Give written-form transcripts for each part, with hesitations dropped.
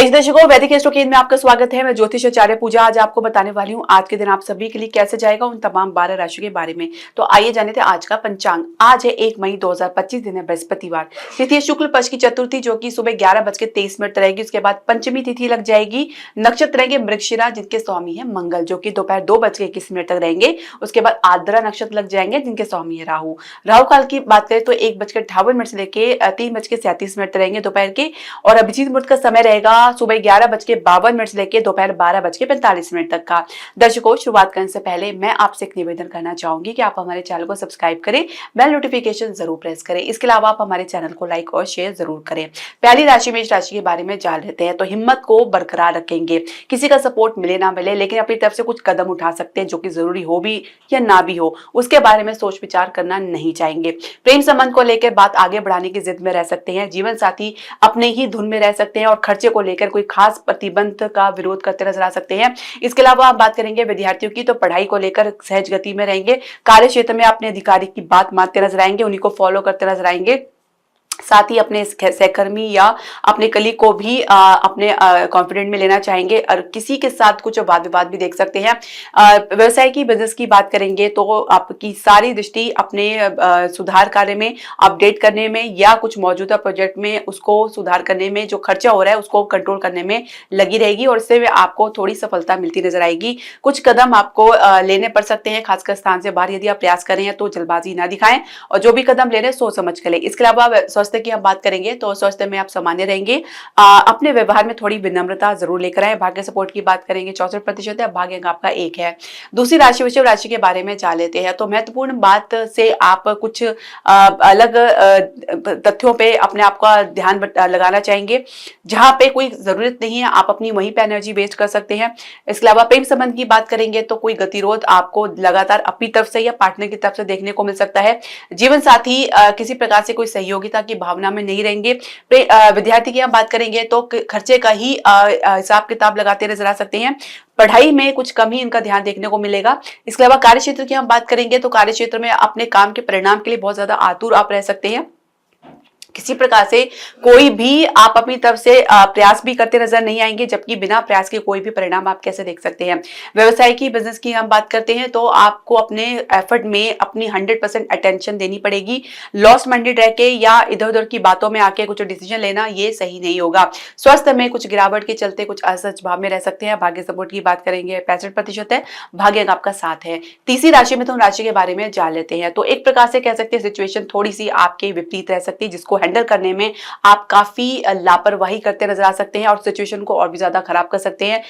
हाय दर्शकों, वैदिक एस्ट्रो में आपका स्वागत है। मैं ज्योतिष आचार्य पूजा आज आपको बताने वाली हूँ आज के दिन आप सभी के लिए कैसे जाएगा उन तमाम 12 राशियों के बारे में। तो आइए जाने थे आज का पंचांग। आज है 1 मई 2025, दिन है बृहस्पतिवार। तिथि है शुक्ल पक्ष की चतुर्थी, जो कि सुबह 11:23 रहेगी। उसके बाद पंचमी तिथि लग जाएगी। नक्षत्र रहेंगे मृगशिरा, जिनके स्वामी है मंगल, जो कि दोपहर 2:21 तक रहेंगे। उसके बाद आर्द्रा नक्षत्र लग जाएंगे, जिनके स्वामी है राहु। राहु काल की बात करें तो 1:58 से लेके 3:37 रहेंगे दोपहर के। और अभिजीत मुहूर्त का समय रहेगा सुबह 11:52 से लेकर दोपहर 12:45 तक का। दर्शकों, शुरुआत करने से पहले मैं आपसे एक निवेदन करना चाहूंगी कि आप हमारे चैनल को सब्सक्राइब करें, बेल नोटिफिकेशन जरूर प्रेस करें। इसके अलावा आप हमारे चैनल को लाइक और शेयर जरूर करें। पहली राशि मेष राशि के बारे में जान लेते हैं। तो हिम्मत को बरकरार रखेंगे। किसी का सपोर्ट मिले ना मिले, लेकिन अपनी तरफ से कुछ कदम उठा सकते हैं, जो कि जरूरी हो भी या ना भी हो, उसके बारे में सोच विचार करना नहीं चाहेंगे। प्रेम संबंध को लेकर बात आगे बढ़ाने की जिद में रह सकते हैं। जीवन साथी अपने ही धुन में रह सकते हैं और खर्चे को लेकर कोई खास प्रतिबंध का विरोध करते नजर आ सकते हैं। इसके अलावा आप बात करेंगे विद्यार्थियों की, तो पढ़ाई को लेकर सहज गति में रहेंगे। कार्य क्षेत्र में अपने अधिकारी की बात मानते नजर आएंगे, उन्हीं को फॉलो करते नजर आएंगे। साथ ही अपने सहकर्मी या अपने कलीग को भी अपने कॉन्फिडेंट में लेना चाहेंगे और किसी के साथ कुछ वाद विवाद भी देख सकते हैं। व्यवसाय की बिजनेस की बात करेंगे तो आपकी सारी दृष्टि अपने सुधार कार्य में, अपडेट करने में या कुछ मौजूदा प्रोजेक्ट में उसको सुधार करने में, जो खर्चा हो रहा है उसको कंट्रोल करने में लगी रहेगी और इससे आपको थोड़ी सफलता मिलती नजर आएगी। कुछ कदम आपको लेने पड़ सकते हैं, खासकर स्थान से बाहर यदि आप प्रयास कर रहे हैं तो जल्दबाजी ना दिखाएं और जो भी कदम ले रहे हैं सोच समझ कर लें। इसके अलावा स्वास्थ्य की हम बात करेंगे तो स्वास्थ्य में आप सामान्य रहेंगे। अपने व्यवहार में थोड़ी विनम्रता जरूर लेकर आए। भाग्य सपोर्ट की बात करेंगे 64% है, भाग्य अंक आपका 1 है। दूसरी राशि वृषभ राशि के बारे में जान लेते हैं। तो महत्वपूर्ण बात से आप कुछ अलग तथ्यों पे अपने आप का ध्यान लगाना चाहेंगे। जहां पे कोई जरूरत नहीं है आप अपनी वहीं पे एनर्जी वेस्ट कर सकते हैं। इसके अलावा प्रेम संबंध की बात करेंगे तो कोई गतिरोध आपको लगातार अपनी तरफ से या पार्टनर की तरफ से देखने को मिल सकता है। जीवन साथी किसी प्रकार से कोई सहयोगिता की भावना में नहीं रहेंगे। विद्यार्थी की हम बात करेंगे तो खर्चे का ही हिसाब किताब लगाते नजर आ सकते हैं। पढ़ाई में कुछ कम ही इनका ध्यान देखने को मिलेगा। इसके अलावा कार्य क्षेत्र की हम बात करेंगे तो कार्य क्षेत्र में अपने काम के परिणाम के लिए बहुत ज्यादा आतुर आप रह सकते हैं। किसी प्रकार से कोई भी आप अपनी तरफ से प्रयास भी करते नजर नहीं आएंगे, जबकि बिना प्रयास के कोई भी परिणाम आप कैसे देख सकते हैं। व्यवसाय की बिजनेस की हम बात करते हैं तो आपको अपने एफर्ट में अपनी 100% अटेंशन देनी पड़ेगी। लॉस्ट माइंडेड रह के या इधर उधर की बातों में आके कुछ डिसीजन लेना ये सही नहीं होगा। स्वास्थ्य में कुछ गिरावट के चलते कुछ असहज भाव में रह सकते हैं। भाग्य सपोर्ट की बात करेंगे 65% है, भाग्य अंक आपका 7 है। तीसरी राशि में तो राशि के बारे में जान लेते हैं। तो एक प्रकार से कह सकते हैं सिचुएशन थोड़ी सी आपके विपरीत रह सकती है, जिसको हैंडल करने में आप काफी लापरवाही करते नजर आ सकते हैं और सिचुएशन को और भी ज्यादा खराब कर सकते हैं।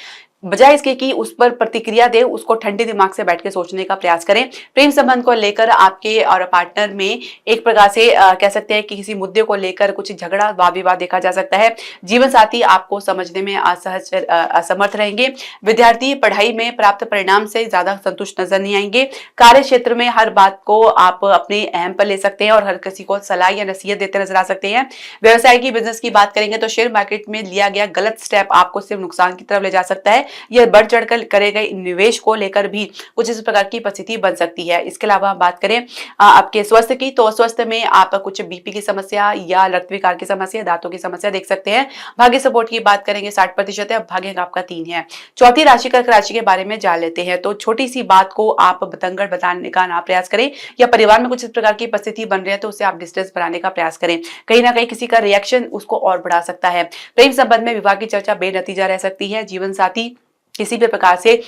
बजाय इसके कि उस पर प्रतिक्रिया दे, उसको ठंडे दिमाग से बैठ के सोचने का प्रयास करें। प्रेम संबंध को लेकर आपके और पार्टनर में एक प्रकार से कह सकते हैं कि किसी मुद्दे को लेकर कुछ झगड़ा वाद विवाद देखा जा सकता है। जीवन साथी आपको समझने में असमर्थ रहेंगे। विद्यार्थी पढ़ाई में प्राप्त परिणाम से ज्यादा संतुष्ट नजर नहीं आएंगे। कार्य क्षेत्र में हर बात को आप अपने अहम पर ले सकते हैं और हर किसी को सलाह या नसीहत देते नजर आ सकते हैं। व्यवसाय की बिजनेस की बात करेंगे तो शेयर मार्केट में लिया गया गलत स्टेप आपको सिर्फ नुकसान की तरफ ले जा सकता है। यह बढ़ चढ़कर करे गए निवेश को लेकर भी कुछ इस प्रकार की परिस्थिति बन सकती है। इसके अलावा बात करें आपके स्वास्थ्य की, तो स्वास्थ्य में आप कुछ बीपी की समस्या या रक्त विकार की समस्या, दांतों की समस्या देख सकते हैं। भाग्य सपोर्ट की बात करेंगे 60% है, भाग्य आपका 3 है। चौथी राशि कर्क राशि के बारे में जान लेते हैं। तो छोटी सी बात को आप बतंगड़ बताने का ना प्रयास करें, या परिवार में कुछ इस प्रकार की परिस्थिति बन रही है तो उसे आप डिस्टेंस बनाने का प्रयास करें। कहीं ना कहीं किसी का रिएक्शन उसको और बढ़ा सकता है। प्रेम संबंध में विवाह की चर्चा बेनतीजा रह सकती है। जीवन साथी किसी भी प्रकार से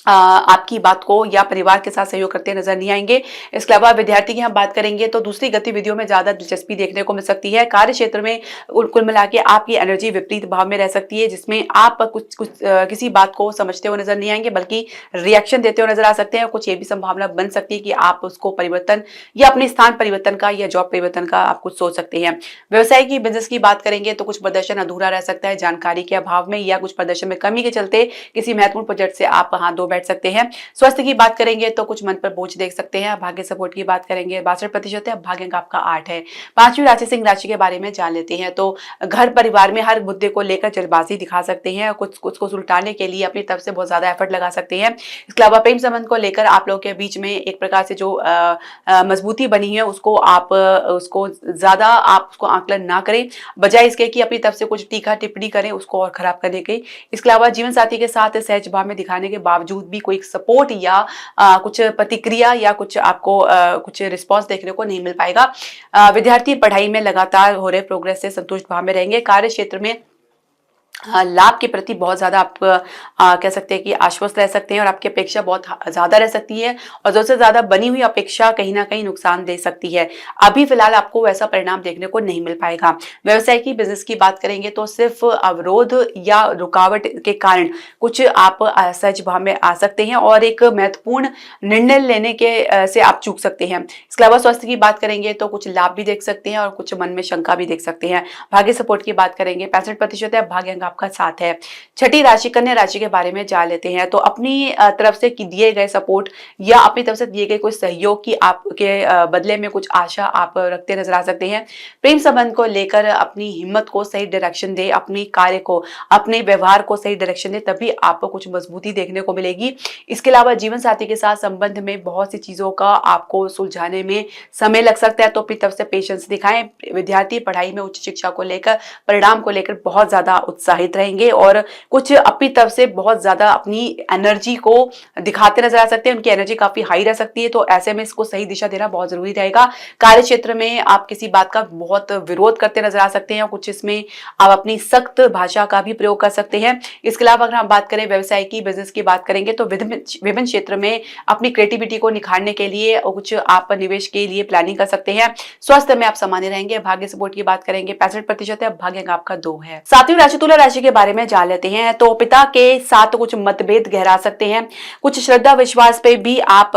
आपकी बात को या परिवार के साथ सहयोग करते नजर नहीं आएंगे। इसके अलावा विद्यार्थी की हम बात करेंगे तो दूसरी गतिविधियों में ज्यादा दिलचस्पी देखने को मिल सकती है। कार्य क्षेत्र में कुल मिला के आपकी एनर्जी विपरीत भाव में रह सकती है, जिसमें आप कुछ किसी बात को समझते हुए नजर नहीं आएंगे, बल्कि रिएक्शन देते हुए नजर आ सकते हैं। कुछ ये भी संभावना बन सकती है कि आप उसको परिवर्तन या अपने स्थान परिवर्तन का या जॉब परिवर्तन का आप कुछ सोच सकते हैं। व्यवसाय की बिजनेस की बात करेंगे तो कुछ प्रदर्शन अधूरा रह सकता है जानकारी के अभाव में, या कुछ प्रदर्शन में कमी के चलते किसी महत्वपूर्ण प्रोजेक्ट से आप हाथ धो बैठ सकते हैं। स्वास्थ्य की बात करेंगे तो कुछ मन पर बोझ देख सकते हैं। भाग्य सपोर्ट की बात करेंगे 62% है, भाग्य अंक आपका 8 है। पांचवी राशि सिंह राशि के बारे में जान लेते हैं। तो घर परिवार में हर मुद्दे को लेकर जल्दबाजी दिखा सकते हैं, कुछ कुछ को सुलटाने के लिए अपनी तरफ से बहुत ज्यादा एफर्ट लगा सकते हैं। इसके अलावा प्रेम संबंध को लेकर आप लोगों के बीच में एक प्रकार से जो मजबूती बनी है उसको आप उसको ज्यादा आप उसको आकलन ना करें, बजाय इसके कि अपनी तरफ से कुछ टीका टिप्पणी करें उसको और खराब करने के। इसके अलावा जीवन साथी के साथ सहज भाव में दिखाने के बावजूद भी कोई सपोर्ट या कुछ प्रतिक्रिया या कुछ आपको कुछ रिस्पॉन्स देखने को नहीं मिल पाएगा। विद्यार्थी पढ़ाई में लगातार हो रहे प्रोग्रेस से संतुष्ट भाव में रहेंगे। कार्य क्षेत्र में लाभ के प्रति बहुत ज्यादा आप कह सकते हैं कि आश्वस्त रह सकते हैं और आपकी अपेक्षा बहुत ज्यादा रह सकती है और सबसे ज्यादा बनी हुई अपेक्षा कहीं ना कहीं नुकसान दे सकती है। अभी फिलहाल आपको वैसा परिणाम देखने को नहीं मिल पाएगा। व्यवसाय की बिजनेस की बात करेंगे तो सिर्फ अवरोध या रुकावट के कारण कुछ आप असहज भाव में आ सकते हैं और एक महत्वपूर्ण निर्णय लेने के से आप चूक सकते हैं। इसके अलावा स्वास्थ्य की बात करेंगे तो कुछ लाभ भी देख सकते हैं और कुछ मन में शंका भी देख सकते हैं। भाग्य सपोर्ट की बात करेंगे 65% है, भाग्य अंक आपका 7 है। छठी राशि कन्या राशि के बारे में जान लेते हैं। तो अपनी तरफ से दिए गए सपोर्ट या अपनी तरफ से दिए गए कोई सहयोग की आपके बदले में कुछ आशा आप रखते नजर आ सकते हैं। प्रेम संबंध को लेकर अपनी हिम्मत को सही डायरेक्शन दे, अपनी कार्य को अपने व्यवहार को सही डायरेक्शन दे, तभी आपको कुछ मजबूती देखने को मिलेगी। इसके अलावा जीवन साथी के साथ संबंध में बहुत सी चीजों का आपको सुलझाने में समय लग सकता है, तो अपनी तरफ से पेशेंस दिखाएं। विद्यार्थी पढ़ाई में उच्च शिक्षा को लेकर परिणाम को लेकर बहुत ज्यादा उत्साहित रहेंगे और कुछ अपनी तरफ से बहुत ज्यादा अपनी एनर्जी को दिखाते नजर आ सकते हैं। उनकी एनर्जी काफी हाई रह सकती है, तो ऐसे में इसको सही दिशा देना बहुत जरूरी रहेगा। कार्य क्षेत्र में आप किसी बात का बहुत विरोध करते नजर आ सकते हैं और कुछ इसमें आप अपनी सख्त भाषा का भी प्रयोग कर सकते हैं। इसके अलावा अगर हम बात करें व्यवसाय की बिजनेस की बात करेंगे तो विभिन्न क्षेत्र में अपनी क्रिएटिविटी को निखारने के लिए और कुछ आप निवेश के लिए प्लानिंग कर सकते हैं। स्वास्थ्य में आप सामान्य रहेंगे। भाग्य सपोर्ट की बात करेंगे 65% है, भाग्य अंक आपका 2 है। सातवीं राशि तुला राशि के बारे में जान लेते हैं। तो पिता के साथ कुछ मतभेद गहरा सकते हैं, कुछ श्रद्धा विश्वास पे भी आप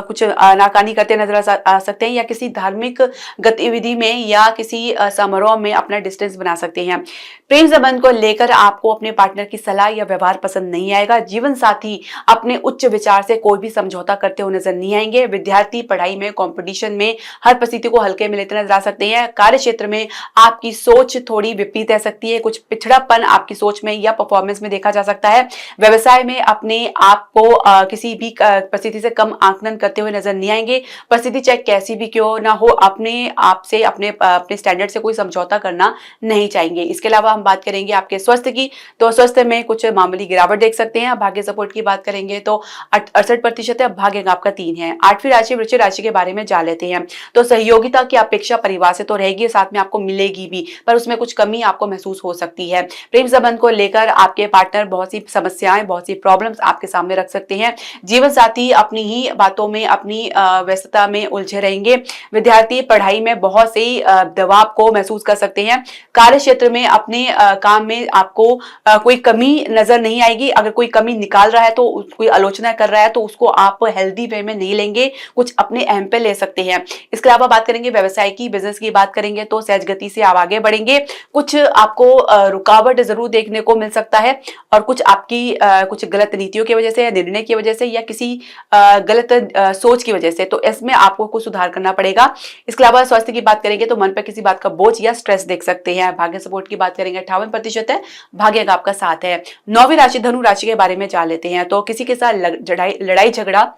कुछ नाकानी करते नजर आ सकते हैं या किसी धार्मिक गतिविधि में या किसी समारोह में अपना डिस्टेंस बना सकते हैं। प्रेम संबंध को लेकर आपको अपने पार्टनर की सलाह या व्यवहार पसंद नहीं आएगा। जीवन साथी अपने उच्च विचार से कोई भी समझौता करते हुए नजर नहीं आएंगे। विद्यार्थी पढ़ाई में कंपटीशन में हर परिस्थिति को हल्के में लेते नजर आ सकते हैं। कार्य क्षेत्र में आपकी सोच थोड़ी विपरीत रह सकती है, कुछ पिछड़ापन आपकी सोच में या परफॉर्मेंस में देखा जा सकता है। व्यवसाय में अपने आप को किसी भी परिस्थिति से कम आकलन करते हुए नजर नहीं आएंगे। परिस्थिति चाहे कैसी भी क्यों ना हो, अपने आप से अपने स्टैंडर्ड से कोई समझौता करना नहीं चाहेंगे। इसके अलावा हम बात करेंगे आपके स्वास्थ्य की, तो स्वास्थ्य में कुछ मामूली गिरावट देख सकते हैं। भाग्य सपोर्ट की बात करेंगे तो 68% है, भाग्य अंक आपका 3 है। आठवीं राशि वृश्चिक राशि के बारे में जान लेते हैं। तो सहयोगिता की अपेक्षा परिवार से तो रहेगी, साथ में आपको मिलेगी भी, पर उसमें कुछ कमी आपको महसूस हो सकती है। प्रेम संबंध को लेकर आपके पार्टनर बहुत सी समस्याएं, बहुत सी प्रॉब्लम्स आपके सामने रख सकते हैं। जीवन साथी अपनी ही बातों में, अपनी व्यस्तता में उलझे रहेंगे। विद्यार्थी पढ़ाई में बहुत से दबाव को महसूस कर सकते हैं। कार्य क्षेत्र में अपने काम में आपको कोई कमी नजर नहीं आएगी। अगर कोई कमी निकाल रहा है तो कोई आलोचना कर रहा है तो उसको आप हेल्दी वे में नहीं लेंगे, कुछ अपने अहम पे ले सकते हैं। इसके अलावा बात करेंगे व्यवसाय की, बिजनेस की बात करेंगे तो सहज गति से आप आगे बढ़ेंगे। कुछ आपको रुकावट जरूर देखने को मिल सकता है और कुछ आपकी कुछ गलत नीतियों की वजह से या निर्णय की वजह से या किसी गलत सोच की वजह से, तो इसमें आपको कुछ सुधार करना पड़ेगा। इसके अलावा स्वास्थ्य की बात करेंगे तो मन पर किसी बात का बोझ या स्ट्रेस देख सकते हैं। भाग्य सपोर्ट की बात करेंगे 58% है, भाग्य अंक आपका 7 है। नौवीं राशि धनु राशि के बारे में जान लेते हैं। तो किसी के साथ लड़ाई झगड़ा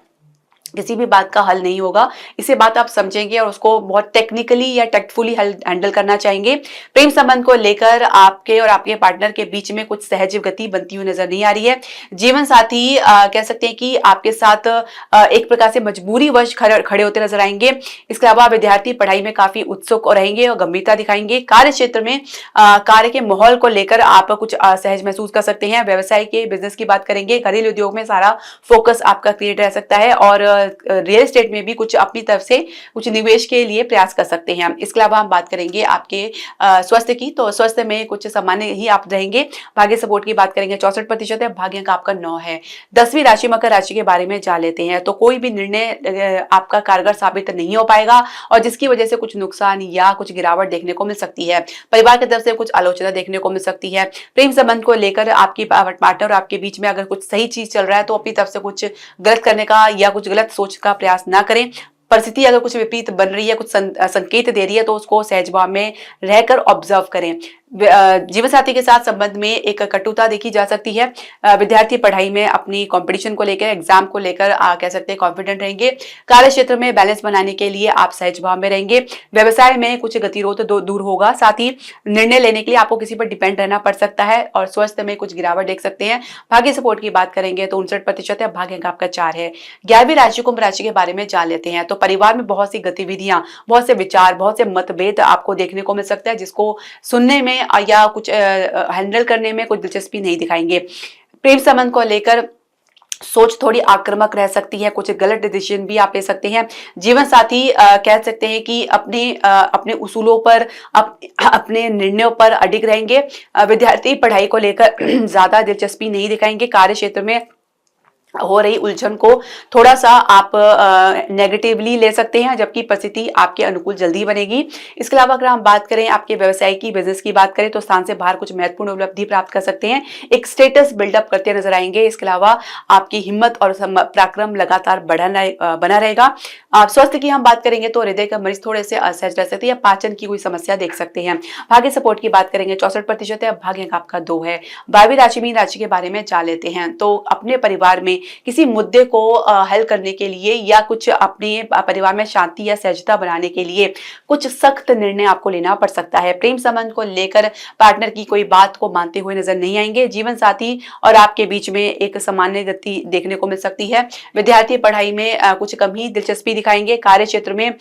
किसी भी बात का हल नहीं होगा, इसे बात आप समझेंगे और उसको बहुत टेक्निकली या टैक्टफुली हैंडल करना चाहेंगे। प्रेम संबंध को लेकर आपके और आपके पार्टनर के बीच में कुछ सहज गति बनती हुई नजर नहीं आ रही है। जीवन साथी कह सकते हैं कि आपके साथ एक प्रकार से मजबूरी वश खड़े होते नजर आएंगे। इसके अलावा विद्यार्थी पढ़ाई में काफी उत्सुक रहेंगे और गंभीरता दिखाएंगे। कार्य क्षेत्र में कार्य के माहौल को लेकर आप कुछ असहज महसूस कर सकते हैं। व्यवसाय के बिजनेस की बात करेंगे, घरेलू उद्योग में सारा फोकस आपका क्रिएट रह सकता है और रियल एस्टेट में भी कुछ अपनी तरफ से कुछ निवेश के लिए प्रयास कर सकते हैं। इसके अलावा हम बात करेंगे आपके स्वास्थ्य की, तो स्वास्थ्य में कुछ सामान्य ही आप रहेंगे। भाग्य सपोर्ट की बात करेंगे 64% है, भाग्य अंक आपका 9 है। 10वीं राशि मकर राशि के बारे में जान लेते हैं। तो कोई भी निर्णय आपका कारगर साबित नहीं हो पाएगा और जिसकी वजह से कुछ नुकसान या कुछ गिरावट देखने को मिल सकती है। परिवार की तरफ से कुछ आलोचना देखने को मिल सकती है। प्रेम संबंध को लेकर आपकी पार्टनर और आपके बीच में अगर कुछ सही चीज चल रहा है तो अपनी तरफ से कुछ गलत करने का या कुछ गलत सोच का प्रयास ना करें। परिस्थिति अगर कुछ विपरीत बन रही है, कुछ संकेत दे रही है, तो उसको सहज भाव में रहकर ऑब्जर्व करें। जीवन साथी के साथ संबंध में एक कटुता देखी जा सकती है। विद्यार्थी पढ़ाई में अपनी कंपटीशन को लेकर, एग्जाम को लेकर कह सकते हैं कॉन्फिडेंट रहेंगे। कार्य क्षेत्र में बैलेंस बनाने के लिए आप सहज भाव में रहेंगे। व्यवसाय में कुछ गतिरोध दूर होगा। साथ ही निर्णय लेने के लिए आपको किसी पर डिपेंड रहना पड़ सकता है और स्वास्थ्य में कुछ गिरावट देख सकते हैं। भाग्य सपोर्ट की बात करेंगे तो 59% है, भाग्य अंक आपका 4 है। 11वीं राशि कुंभ राशि के बारे में जान लेते हैं। तो परिवार में बहुत सी गतिविधियां, बहुत से विचार, बहुत से मतभेद आपको देखने को मिल सकता है, जिसको सुनने में या कुछ हैंडल करने में कुछ दिलचस्पी नहीं दिखाएंगे। प्रेम संबंध को लेकर सोच थोड़ी आक्रामक रह सकती है, कुछ गलत डिसीजन भी आप ले सकते हैं। जीवन साथी कह सकते हैं कि अपने उसूलों पर, अपने निर्णयों पर अडिग रहेंगे। विद्यार्थी पढ़ाई को लेकर ज्यादा दिलचस्पी नहीं दिखाएंगे। कार्य क्षेत्र में हो रही उलझन को थोड़ा सा आप नेगेटिवली ले सकते हैं, जबकि परिस्थिति आपके अनुकूल जल्दी बनेगी। इसके अलावा अगर हम बात करें आपके व्यवसाय की, बिजनेस की बात करें तो स्थान से बाहर कुछ महत्वपूर्ण उपलब्धि प्राप्त कर सकते हैं। एक स्टेटस बिल्डअप करते नजर आएंगे। इसके अलावा आपकी हिम्मत और पराक्रम लगातार बना रहेगा। आप स्वास्थ्य की हम बात करेंगे तो हृदय का मरीज थोड़े से असहज रह सकते हैं या पाचन की कोई समस्या देख सकते हैं। भाग्य सपोर्ट की बात करेंगे 64% है, भाग्य अंक आपका 2 है। 12वीं राशि मीन राशि के बारे में जान लेते हैं। तो अपने परिवार में किसी मुद्दे को हल करने के लिए या कुछ अपने परिवार में शांति या सहजता बनाने के लिए कुछ सख्त निर्णय आपको लेना पड़ सकता है। प्रेम संबंध को लेकर पार्टनर की कोई बात को मानते हुए नजर नहीं आएंगे। जीवन साथी और आपके बीच में एक सामान्य गति देखने को मिल सकती है। विद्यार्थी पढ़ाई में कुछ कम ही दिलचस्पी दिखाएंगे। कार्य क्षेत्र में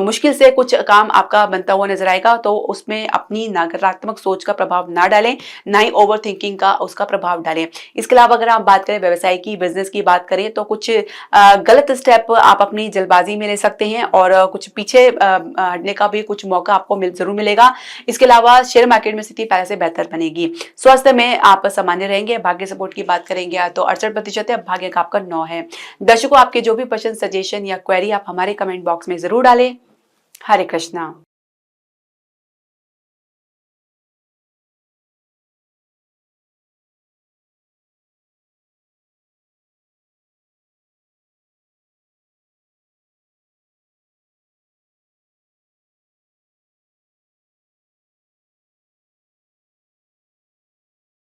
मुश्किल से कुछ काम आपका बनता हुआ नजर आएगा, तो उसमें अपनी नकारात्मक सोच का प्रभाव ना डालें, ना ही ओवर थिंकिंग का उसका प्रभाव डालें। इसके अलावा अगर आप बात करें व्यवसाय की, बिजनेस की बात करें तो कुछ गलत स्टेप आप अपनी जल्दबाजी में ले सकते हैं और कुछ पीछे हटने का भी कुछ मौका आपको जरूर मिलेगा। इसके अलावा शेयर मार्केट में स्थिति पहले से बेहतर बनेगी। स्वास्थ्य में आप सामान्य रहेंगे। भाग्य सपोर्ट की बात करेंगे तो 68% है, भाग्य का आपका 9 है। दर्शकों, आपके जो भी प्रश्न, सजेशन या क्वेरी आप हमारे कमेंट बॉक्स में जरूर डालें। हरे कृष्णा।